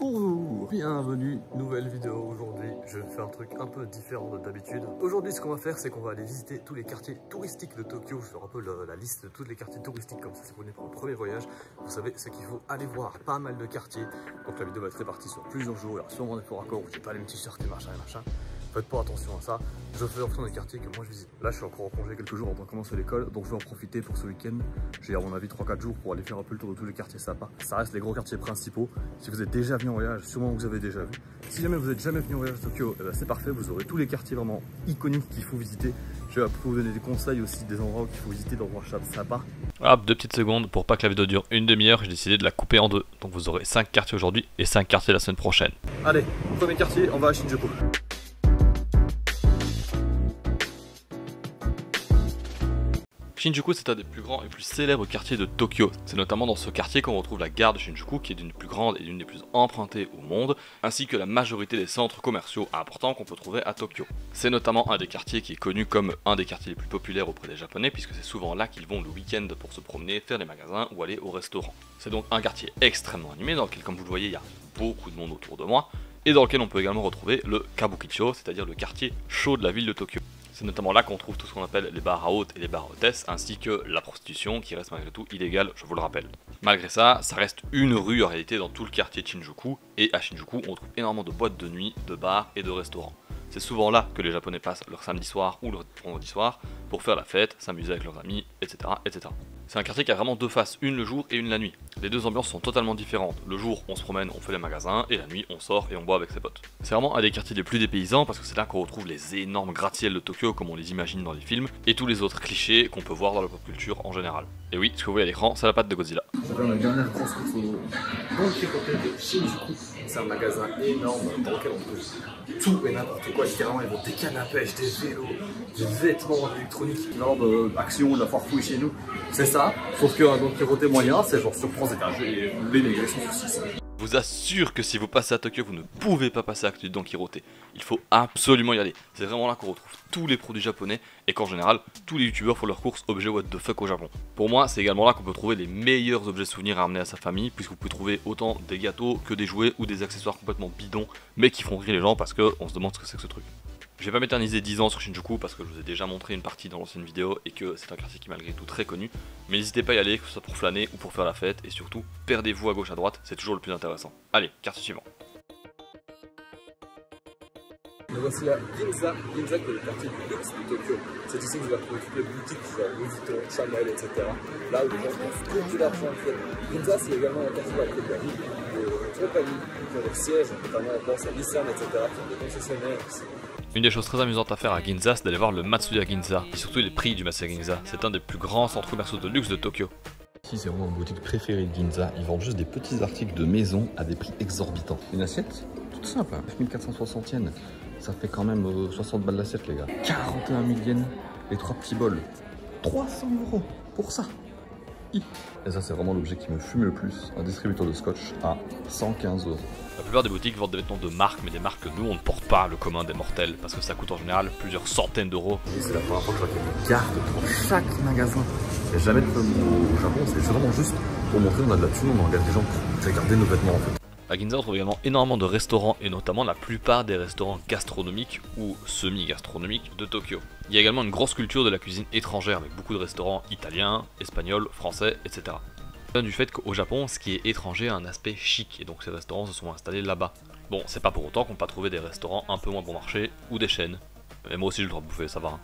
Bonjour, bienvenue, nouvelle vidéo. Aujourd'hui je vais faire un truc un peu différent de d'habitude. Aujourd'hui ce qu'on va faire c'est qu'on va aller visiter tous les quartiers touristiques de Tokyo. Je vais faire un peu la liste de tous les quartiers touristiques, comme ça si vous venez pour le premier voyage, vous savez ce qu'il faut aller voir. Pas mal de quartiers, donc la vidéo va être répartie sur plusieurs jours. Il y aura sûrement des faux raccords où j'ai pas les mêmes t-shirts et machin. Faites pas attention à ça, je fais en fonction des quartiers que moi je visite. Là je suis encore en congé quelques jours avant de commencer l'école, donc je vais en profiter pour ce week-end. J'ai à mon avis 3-4 jours pour aller faire un peu le tour de tous les quartiers sympas. Ça reste les gros quartiers principaux. Si vous êtes déjà venu en voyage, sûrement vous avez déjà vu. Si jamais vous n'êtes jamais venu en voyage à Tokyo, eh ben c'est parfait, vous aurez tous les quartiers vraiment iconiques qu'il faut visiter. Je vais vous donner des conseils aussi des endroits qu'il faut visiter, d'endroits sympas. Hop, 2 petites secondes, pour pas que la vidéo dure une demi-heure, j'ai décidé de la couper en deux. Donc vous aurez 5 quartiers aujourd'hui et 5 quartiers la semaine prochaine. Allez, premier quartier, on va à Shinjuku. Shinjuku, c'est un des plus grands et plus célèbres quartiers de Tokyo. C'est notamment dans ce quartier qu'on retrouve la gare de Shinjuku, qui est l'une des plus grandes et l'une des plus empruntées au monde, ainsi que la majorité des centres commerciaux importants qu'on peut trouver à Tokyo. C'est notamment un des quartiers qui est connu comme un des quartiers les plus populaires auprès des Japonais, puisque c'est souvent là qu'ils vont le week-end pour se promener, faire des magasins ou aller au restaurant. C'est donc un quartier extrêmement animé, dans lequel, comme vous le voyez, il y a beaucoup de monde autour de moi, et dans lequel on peut également retrouver le Kabukicho, c'est-à-dire le quartier chaud de la ville de Tokyo. C'est notamment là qu'on trouve tout ce qu'on appelle les bars à hôtes et les bars à hôtesses, ainsi que la prostitution, qui reste malgré tout illégale, je vous le rappelle. Malgré ça, ça reste une rue en réalité dans tout le quartier de Shinjuku, et à Shinjuku, on trouve énormément de boîtes de nuit, de bars et de restaurants. C'est souvent là que les Japonais passent leur samedi soir ou leur vendredi soir pour faire la fête, s'amuser avec leurs amis, etc. etc. C'est un quartier qui a vraiment deux faces, une le jour et une la nuit. Les deux ambiances sont totalement différentes. Le jour, on se promène, on fait les magasins, et la nuit, on sort et on boit avec ses potes. C'est vraiment un des quartiers les plus dépaysants parce que c'est là qu'on retrouve les énormes gratte-ciels de Tokyo comme on les imagine dans les films, et tous les autres clichés qu'on peut voir dans la pop culture en général. Et oui, ce que vous voyez à l'écran, c'est la patte de Godzilla. C'est la dernière grosse route Don Quijote de Shinjuku. C'est un magasin énorme dans lequel on trouve tout et n'importe quoi. Littéralement, ils vendent des cannes à pêche, des vélos, des vêtements électroniques, énorme action de la foire fouille chez nous. C'est ça, sauf qu'un Don Quijote moyen, c'est genre sur 3 étages et les négociations sur 6. Je vous assure que si vous passez à Tokyo, vous ne pouvez pas passer à côté de Don Quijote. Il faut absolument y aller. C'est vraiment là qu'on retrouve tous les produits japonais et qu'en général, tous les youtubeurs font leurs courses objets what the fuck au Japon. Pour moi, c'est également là qu'on peut trouver les meilleurs objets souvenirs à amener à sa famille, puisque vous pouvez trouver autant des gâteaux que des jouets ou des accessoires complètement bidons, mais qui font rire les gens parce qu'on se demande ce que c'est que ce truc. Je vais pas m'éterniser 10 ans sur Shinjuku parce que je vous ai déjà montré une partie dans l'ancienne vidéo et que c'est un quartier qui est malgré tout très connu, mais n'hésitez pas à y aller, que ce soit pour flâner ou pour faire la fête, et surtout, perdez-vous à gauche à droite, c'est toujours le plus intéressant. Allez, quartier suivant. Nous voici à Ginza. Ginza qui est le quartier du luxe de Tokyo. C'est ici que vous allez retrouver toutes les boutiques, genre Louis Vuitton, Chanel, etc. Là où les gens trouvent tout l'argent en fait. Ginza, c'est également un quartier à côté de la ville, de compagnies qui ont leur siège, notamment on pense à Nissan, etc. qui ont des concessionnaires ici. Une des choses très amusantes à faire à Ginza, c'est d'aller voir le Matsuya Ginza, et surtout les prix du Matsuya Ginza. C'est un des plus grands centres commerciaux de luxe de Tokyo. Ici, c'est vraiment une boutique préférée de Ginza. Ils vendent juste des petits articles de maison à des prix exorbitants. Une assiette toute simple, 1460 yens. Ça fait quand même 60 balles l'assiette, les gars. 41 000 yens, les 3 petits bols. 300 € pour ça. Et ça, c'est vraiment l'objet qui me fume le plus. Un distributeur de scotch à 115 €. La plupart des boutiques vendent des vêtements de marque, mais des marques que nous on ne porte pas, le commun des mortels, parce que ça coûte en général plusieurs centaines d'euros. C'est la première fois que je vois qu'il y a des cartes pour chaque magasin. Il n'y a jamais de promo au Japon, c'est vraiment juste pour montrer qu'on a de la thune, on engage des gens pour regarder nos vêtements en fait. À Ginza, on trouve également énormément de restaurants, et notamment la plupart des restaurants gastronomiques ou semi-gastronomiques de Tokyo. Il y a également une grosse culture de la cuisine étrangère, avec beaucoup de restaurants italiens, espagnols, français, etc. Ça vient du fait qu'au Japon, ce qui est étranger a un aspect chic, et donc ces restaurants se sont installés là-bas. Bon, c'est pas pour autant qu'on peut pas trouver des restaurants un peu moins bon marché, ou des chaînes. Mais moi aussi j'ai le droit de bouffer, ça va. Hein.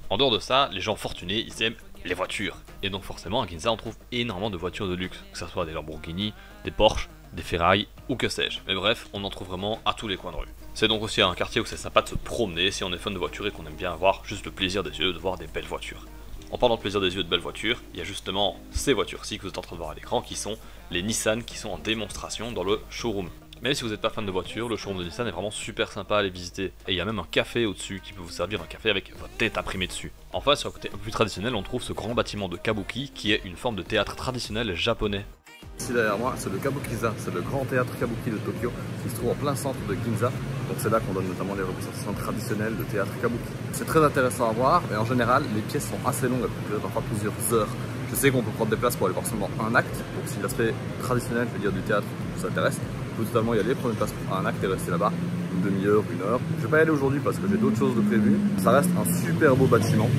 En dehors de ça, les gens fortunés, ils aiment les voitures. Et donc forcément, à Ginza, on trouve énormément de voitures de luxe, que ce soit des Lamborghini, des Porsche, des Ferrari ou que sais-je. Mais bref, on en trouve vraiment à tous les coins de rue. C'est donc aussi un quartier où c'est sympa de se promener si on est fan de voitures et qu'on aime bien avoir juste le plaisir des yeux de voir des belles voitures. En parlant de plaisir des yeux de belles voitures, il y a justement ces voitures-ci que vous êtes en train de voir à l'écran qui sont les Nissan qui sont en démonstration dans le showroom. Même si vous n'êtes pas fan de voiture, le showroom de Nissan est vraiment super sympa à aller visiter. Et il y a même un café au-dessus qui peut vous servir un café avec votre tête imprimée dessus. Enfin, sur le côté un peu plus traditionnel, on trouve ce grand bâtiment de Kabuki qui est une forme de théâtre traditionnel japonais. Ici derrière moi, c'est le Kabukiza, c'est le grand théâtre Kabuki de Tokyo qui se trouve en plein centre de Ginza. Donc c'est là qu'on donne notamment les représentations traditionnelles de théâtre Kabuki. C'est très intéressant à voir, et en général, les pièces sont assez longues, elles peuvent durer parfois plusieurs heures. Je sais qu'on peut prendre des places pour aller voir seulement un acte, donc si l'aspect traditionnel, je veux dire du théâtre, vous intéresse, faut totalement y aller, prendre une place pour un acte et rester là-bas une demi-heure, une heure. Je vais pas y aller aujourd'hui parce que j'ai d'autres choses de prévues. Ça reste un super beau bâtiment.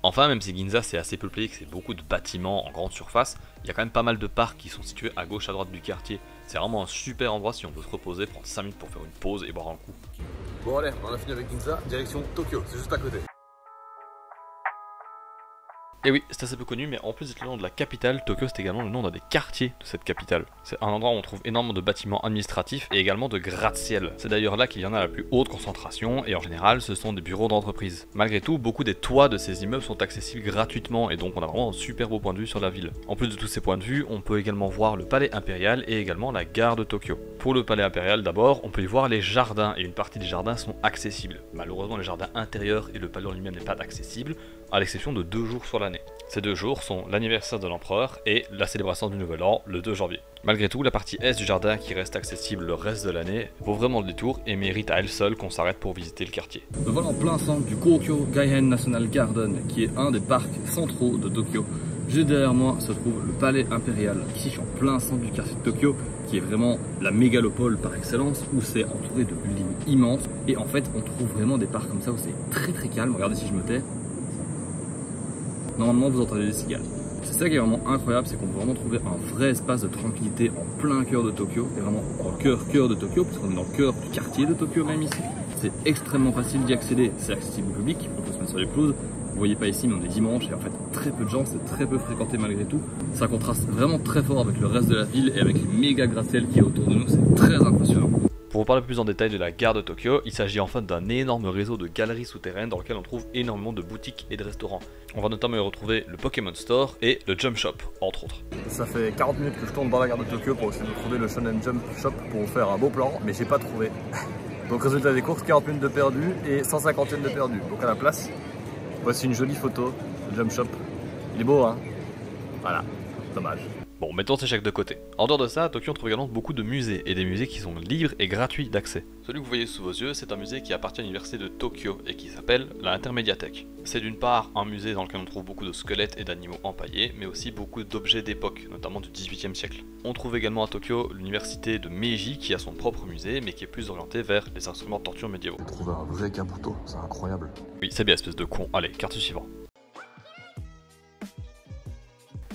Enfin, même si Ginza c'est assez peuplé et que c'est beaucoup de bâtiments en grande surface, il y a quand même pas mal de parcs qui sont situés à gauche à droite du quartier. C'est vraiment un super endroit si on veut se reposer, prendre 5 minutes pour faire une pause et boire un coup. Bon allez, on a fini avec Ginza, direction Tokyo, c'est juste à côté. Et oui, c'est assez peu connu, mais en plus d'être le nom de la capitale, Tokyo c'est également le nom d'un des quartiers de cette capitale. C'est un endroit où on trouve énormément de bâtiments administratifs et également de gratte-ciel. C'est d'ailleurs là qu'il y en a la plus haute concentration, et en général ce sont des bureaux d'entreprise. Malgré tout, beaucoup des toits de ces immeubles sont accessibles gratuitement, et donc on a vraiment un super beau point de vue sur la ville. En plus de tous ces points de vue, on peut également voir le palais impérial et également la gare de Tokyo. Pour le palais impérial d'abord, on peut y voir les jardins, et une partie des jardins sont accessibles. Malheureusement les jardins intérieurs et le palais en lui-même n'est pas accessible, à l'exception de 2 jours sur l'année. Ces 2 jours sont l'anniversaire de l'empereur et la célébration du nouvel an, le 2 janvier. Malgré tout, la partie est du jardin qui reste accessible le reste de l'année vaut vraiment le détour et mérite à elle seule qu'on s'arrête pour visiter le quartier. Me voilà en plein centre du Tokyo Gaien National Garden, qui est un des parcs centraux de Tokyo. Juste derrière moi se trouve le palais impérial. Ici, je suis en plein centre du quartier de Tokyo, qui est vraiment la mégalopole par excellence, où c'est entouré de buildings immenses. Et en fait, on trouve vraiment des parcs comme ça où c'est très calme. Regardez si je me tais. Normalement, vous entendez des cigales. C'est ça qui est vraiment incroyable, c'est qu'on peut vraiment trouver un vrai espace de tranquillité en plein cœur de Tokyo, et vraiment dans le cœur de Tokyo, parce qu'on est dans le cœur du quartier de Tokyo même ici. C'est extrêmement facile d'y accéder, c'est accessible au public, on peut se mettre sur les pelouses. Vous voyez pas ici, mais on est dimanche et en fait très peu de gens, c'est très peu fréquenté malgré tout. Ça contraste vraiment très fort avec le reste de la ville et avec les méga gratte-ciel qui est autour de nous, c'est très impressionnant. Pour vous parler plus en détail de la gare de Tokyo, il s'agit en fait d'un énorme réseau de galeries souterraines dans lequel on trouve énormément de boutiques et de restaurants. On va notamment y retrouver le Pokémon Store et le Jump Shop, entre autres. Ça fait 40 minutes que je tourne dans la gare de Tokyo pour essayer de trouver le Shonen Jump Shop pour faire un beau plan, mais j'ai pas trouvé. Donc résultat des courses, 40 minutes de perdu et 150 yens de perdu. Donc à la place, voici une jolie photo de Jump Shop. Il est beau hein. Voilà, dommage. Bon, mettons ces chèques de côté. En dehors de ça, à Tokyo on trouve également beaucoup de musées, et des musées qui sont libres et gratuits d'accès. Celui que vous voyez sous vos yeux, c'est un musée qui appartient à l'université de Tokyo et qui s'appelle la Intermédiathèque. C'est d'une part un musée dans lequel on trouve beaucoup de squelettes et d'animaux empaillés, mais aussi beaucoup d'objets d'époque, notamment du XVIIIe siècle. On trouve également à Tokyo l'université de Meiji qui a son propre musée, mais qui est plus orienté vers les instruments de torture médiévaux. J'ai trouvé un vrai kabuto, c'est incroyable. Oui, c'est bien, espèce de con. Allez, carte suivante.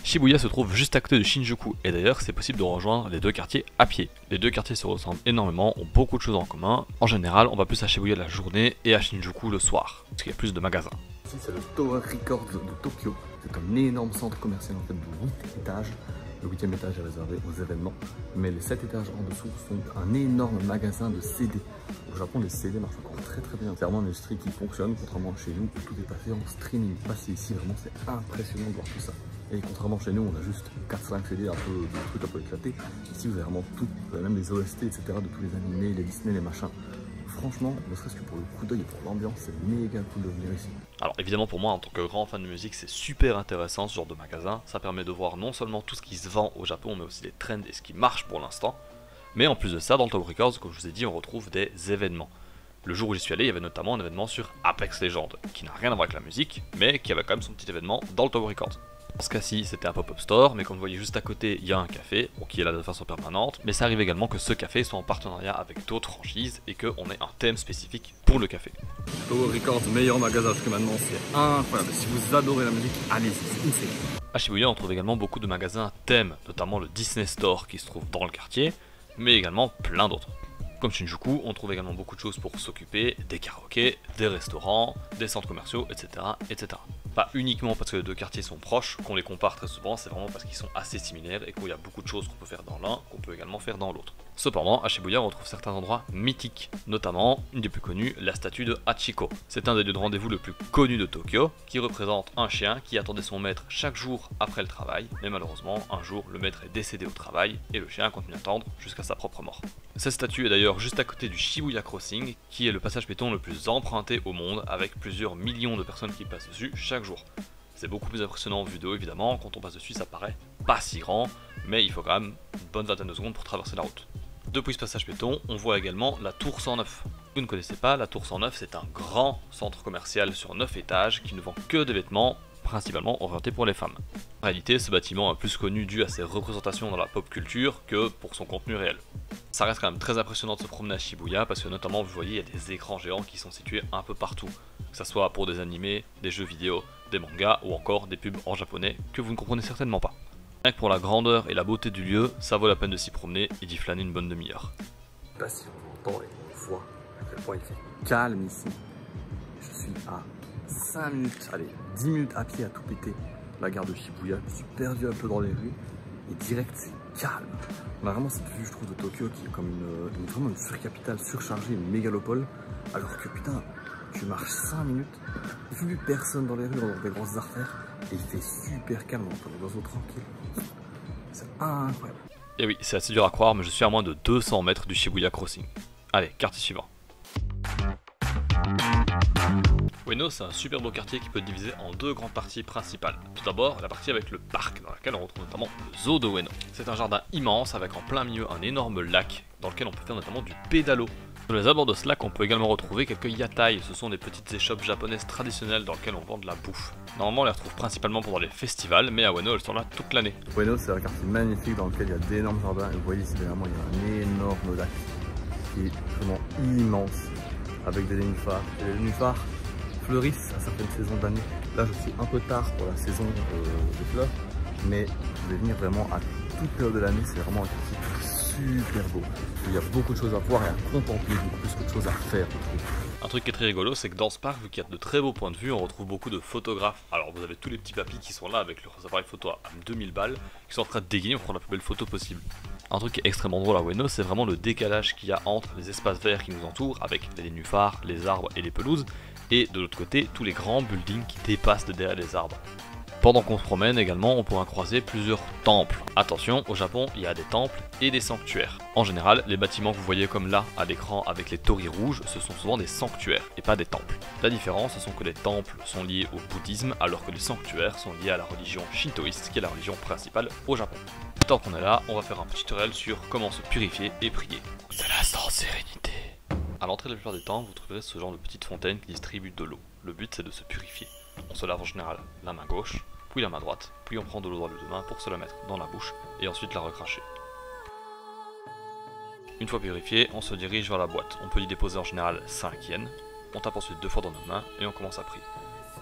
Shibuya se trouve juste à côté de Shinjuku, et d'ailleurs c'est possible de rejoindre les deux quartiers à pied. Les deux quartiers se ressemblent énormément, ont beaucoup de choses en commun. En général, on va plus à Shibuya la journée et à Shinjuku le soir, parce qu'il y a plus de magasins. Ici c'est le Tower Records de Tokyo. C'est un énorme centre commercial en fait de 8 étages. Le 8e étage est réservé aux événements, mais les 7 étages en dessous sont un énorme magasin de CD. Au Japon, les CD marchent encore très bien. C'est vraiment une industrie qui fonctionne, contrairement à chez nous où tout est passé en streaming. Passer ici, vraiment, c'est impressionnant de voir tout ça. Et contrairement chez nous, on a juste 4-5 CD, un peu des trucs un peu éclatés. Ici, vous avez vraiment tout, vous avez même les OST, etc. de tous les animés, les Disney, les machins. Franchement, ne serait-ce que pour le coup d'œil et pour l'ambiance, c'est méga cool de venir ici. Alors évidemment pour moi en tant que grand fan de musique c'est super intéressant ce genre de magasin, ça permet de voir non seulement tout ce qui se vend au Japon mais aussi les trends et ce qui marche pour l'instant. Mais en plus de ça dans le Tower Records comme je vous ai dit on retrouve des événements. Le jour où j'y suis allé il y avait notamment un événement sur Apex Legends qui n'a rien à voir avec la musique mais qui avait quand même son petit événement dans le Tower Records. Dans ce cas-ci, c'était un pop-up store, mais comme vous voyez juste à côté, il y a un café, qui est là de façon permanente, mais ça arrive également que ce café soit en partenariat avec d'autres franchises et qu'on ait un thème spécifique pour le café. Tower Records, meilleur magasin jusqu'à maintenant, c'est incroyable. Si vous adorez la musique, allez-y, c'est une série. À Shibuya, on trouve également beaucoup de magasins thèmes, notamment le Disney Store qui se trouve dans le quartier, mais également plein d'autres. Comme Shinjuku, on trouve également beaucoup de choses pour s'occuper, des karaokés, des restaurants, des centres commerciaux, etc., etc. Pas uniquement parce que les deux quartiers sont proches, qu'on les compare très souvent, c'est vraiment parce qu'ils sont assez similaires et qu'il y a beaucoup de choses qu'on peut faire dans l'un, qu'on peut également faire dans l'autre. Cependant, à Shibuya, on retrouve certains endroits mythiques, notamment, une des plus connues, la statue de Hachiko. C'est un des lieux de rendez-vous le plus connu de Tokyo, qui représente un chien qui attendait son maître chaque jour après le travail, mais malheureusement, un jour, le maître est décédé au travail et le chien continue d'attendre jusqu'à sa propre mort. Cette statue est d'ailleurs juste à côté du Shibuya Crossing, qui est le passage piéton le plus emprunté au monde, avec plusieurs millions de personnes qui passent dessus chaque jour. C'est beaucoup plus impressionnant en vidéo évidemment, quand on passe dessus ça paraît pas si grand, mais il faut quand même une bonne vingtaine de secondes pour traverser la route. Depuis ce passage piéton, on voit également la Tour 109. Vous ne connaissez pas, la Tour 109 c'est un grand centre commercial sur 9 étages qui ne vend que des vêtements, principalement orientés pour les femmes. En réalité, ce bâtiment est plus connu dû à ses représentations dans la pop culture que pour son contenu réel. Ça reste quand même très impressionnant de se promener à Shibuya parce que notamment vous voyez il y a des écrans géants qui sont situés un peu partout. Que ce soit pour des animés, des jeux vidéo, des mangas ou encore des pubs en japonais que vous ne comprenez certainement pas. Rien que pour la grandeur et la beauté du lieu, ça vaut la peine de s'y promener et d'y flâner une bonne demi-heure. Je sais pas si on entend et on voit à quel point il fait calme ici. Je suis à 5 minutes, allez 10 minutes à pied à tout péter la gare de Shibuya. Je suis perdu un peu dans les rues et direct c'est calme. On a vraiment cette vue je trouve de Tokyo qui est comme vraiment une surcapitale surchargée, une mégalopole. Alors que putain, tu marches 5 minutes, il n'y a plus personne dans les rues, dans des grosses artères et il fait super calme, on entend les oiseaux tranquilles. C'est incroyable. Et oui, c'est assez dur à croire, mais je suis à moins de 200 mètres du Shibuya Crossing. Allez, quartier suivant. Ueno, c'est un super beau quartier qui peut être divisé en deux grandes parties principales. Tout d'abord, la partie avec le parc, dans laquelle on retrouve notamment le zoo de Ueno. C'est un jardin immense avec en plein milieu un énorme lac, dans lequel on peut faire notamment du pédalo. Sur les abords de ce lac, on peut également retrouver quelques yatai, ce sont des petites échoppes japonaises traditionnelles dans lesquelles on vend de la bouffe. Normalement, on les retrouve principalement pendant les festivals, mais à Ueno, elles sont là toute l'année. Ueno, c'est un quartier magnifique dans lequel il y a d'énormes jardins, et vous voyez ici derrière moi, il y a un énorme lac qui est vraiment immense, avec des nénuphars. Et les nénuphars fleurissent à certaines saisons de l'année. Là, je suis un peu tard pour la saison des fleurs, mais vous pouvez venir vraiment à toute période de l'année, c'est vraiment un quartier super beau. Il y a beaucoup de choses à voir et à contempler, beaucoup plus que de choses à faire. Un truc qui est très rigolo, c'est que dans ce parc, vu qu'il y a de très beaux points de vue, on retrouve beaucoup de photographes. Alors vous avez tous les petits papis qui sont là avec leurs appareils photo à 2000 balles, qui sont en train de dégainer pour prendre la plus belle photo possible. Un truc qui est extrêmement drôle à Ueno, c'est vraiment le décalage qu'il y a entre les espaces verts qui nous entourent, avec les nénuphars, les arbres et les pelouses, et de l'autre côté, tous les grands buildings qui dépassent de derrière les arbres. Pendant qu'on se promène également, on pourra croiser plusieurs temples. Attention, au Japon, il y a des temples et des sanctuaires. En général, les bâtiments que vous voyez comme là, à l'écran avec les torii rouges, ce sont souvent des sanctuaires et pas des temples. La différence, ce sont que les temples sont liés au bouddhisme, alors que les sanctuaires sont liés à la religion shintoïste, qui est la religion principale au Japon. Tant qu'on est là, on va faire un petit tutoriel sur comment se purifier et prier. C'est l'instant sérénité. À l'entrée de la plupart des temples, vous trouverez ce genre de petite fontaine qui distribue de l'eau. Le but, c'est de se purifier. On se lave en général la main gauche, puis la main droite, puis on prend de l'eau dans les deux mains pour se la mettre dans la bouche et ensuite la recracher. Une fois purifié, on se dirige vers la boîte. On peut y déposer en général 5 yens. On tape ensuite 2 fois dans nos mains et on commence à prier.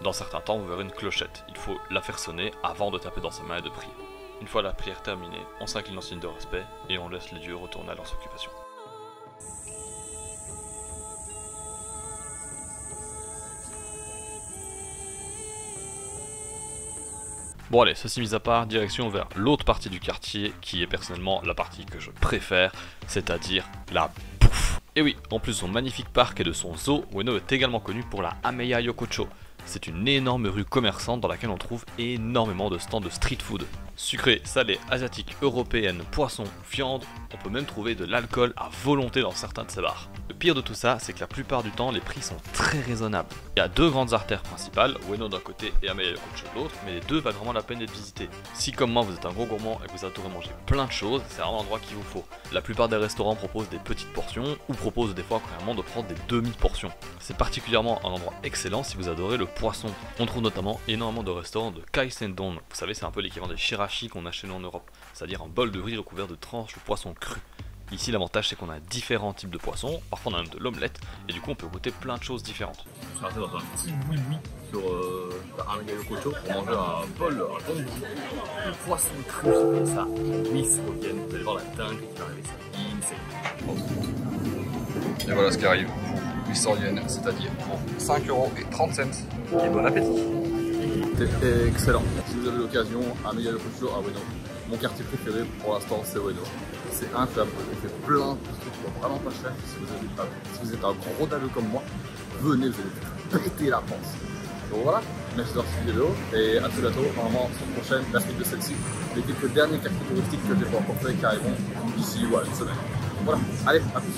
Dans certains temps, vous verrez une clochette. Il faut la faire sonner avant de taper dans sa main et de prier. Une fois la prière terminée, on s'incline en signe de respect et on laisse les dieux retourner à leurs occupations. Bon allez, ceci mis à part, direction vers l'autre partie du quartier qui est personnellement la partie que je préfère, c'est-à-dire la bouffe. Et oui, en plus de son magnifique parc et de son zoo, Ueno est également connu pour la Ameya Yokocho. C'est une énorme rue commerçante dans laquelle on trouve énormément de stands de street food. Sucré, salé, asiatique, européenne, poisson, viande, on peut même trouver de l'alcool à volonté dans certains de ces bars. Le pire de tout ça, c'est que la plupart du temps, les prix sont très raisonnables. Il y a deux grandes artères principales, Ueno d'un côté et Ameya Yokocho de l'autre, mais les deux valent vraiment la peine d'être visités. Si comme moi vous êtes un gros gourmand et que vous adorez manger plein de choses, c'est vraiment l'endroit qu'il vous faut. La plupart des restaurants proposent des petites portions, ou proposent des fois carrément de prendre des demi-portions. C'est particulièrement un endroit excellent si vous adorez le poisson. On trouve notamment énormément de restaurants de kaisendon. Vous savez, c'est un peu l'équivalent des shirashi qu'on a chez nous en Europe, c'est-à-dire un bol de riz recouvert de tranches de poisson cru. Ici, l'avantage c'est qu'on a différents types de poissons, parfois on a même de l'omelette, et du coup on peut goûter plein de choses différentes. Je suis resté dans un petit boui-boui sur la Ameya Yokocho pour manger un bol, un bon de poisson cru, comme ça, Miss revienne, vous allez voir la dingue qui va arriver, c'est insane. Et voilà ce qui arrive pour 800 yens, c'est-à-dire pour 5,30 €. Et bon appétit. C'était excellent. Si vous avez l'occasion, Ameya Yokocho à Ueno. Mon quartier préféré pour l'instant c'est Ueno. C'est incroyable, on fait plein de trucs vraiment pas cher. Si vous êtes un gros dalleux comme moi, venez, vous allez péter la France. Donc voilà, merci d'avoir suivi la vidéo et à tout bientôt, normalement sur la prochaine, la suite de celle-ci, les quelques derniers quartiers touristiques que j'ai pas encore fait qui arriveront d'ici une semaine. Voilà, allez, à plus.